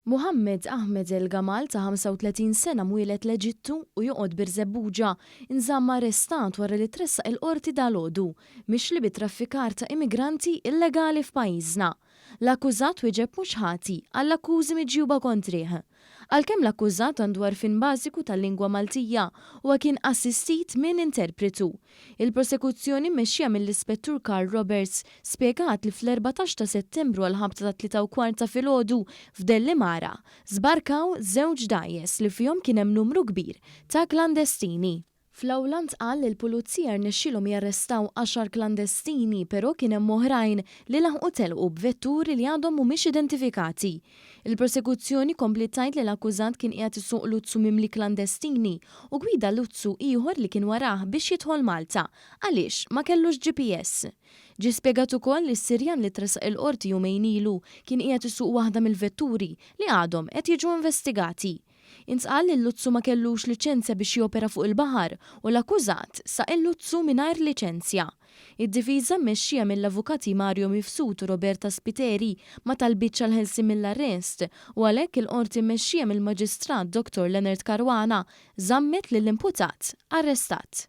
Muhammad Ahmed El-Gamal ta' 35 sena mwieled l-Eġittu u joqgħod bir-Żebbuġa inżamm arrestat wara li tressaq il-qorti dalgħodu mixli bit-traffikar ta' immigranti illegali f'pajjiżna. L-akkużat wieġeb mhux ħati għall-akkużi miġjuba kontrih. Għalkemm l-akkużat għandu għarfien bażiku tal-lingwa Maltija u kien assistit minn interpretu. Il-prosekuzzjoni mmexxija mill-Ispettur Carl Roberts spjegat li fl-14 ta' Settembru għal ħabta ta' 3:15 ta' filgħodu f'Dellimara żbarkaw żewġ dgħajjes li fihom kien hemm numru kbir ta' klandestini. Fl-awla ntqal li l-pulizija rnexxielhom jarrestaw 10 klandestini però kien hemm oħrajn li laħqu telqu b'vetturi li għadhom mhumiex identifikati. Il-prosekuzzjoni kompli tgħid li l-akkużat kien qiegħed isuq luzzu mimli klandestini u gwida luzzu ieħor li kien warah biex jidħol Malta għaliex ma kellux GPS. Ġie spjegat ukoll li s-Sirjan li tresaq il-qorti jumejn ilu kien qiegħed isuq waħda mill-vetturi li għadhom qed jiġu investigati. Intqal li l-Luzzu ma kellux liċenzja biex jopera fuq il-baħar u l-akkużat saq il-Luzzu mingħajr liċenzja. Id-difiża mmexxija mill-avukati Mario Mifsud u Roberta Spiteri ma talbitx għall-ħelsi mill-arrest u għalhekk il-qorti mmexxija mill-Maġistrat Dr. Leonard Caruana żammet lill-imputat arrestat.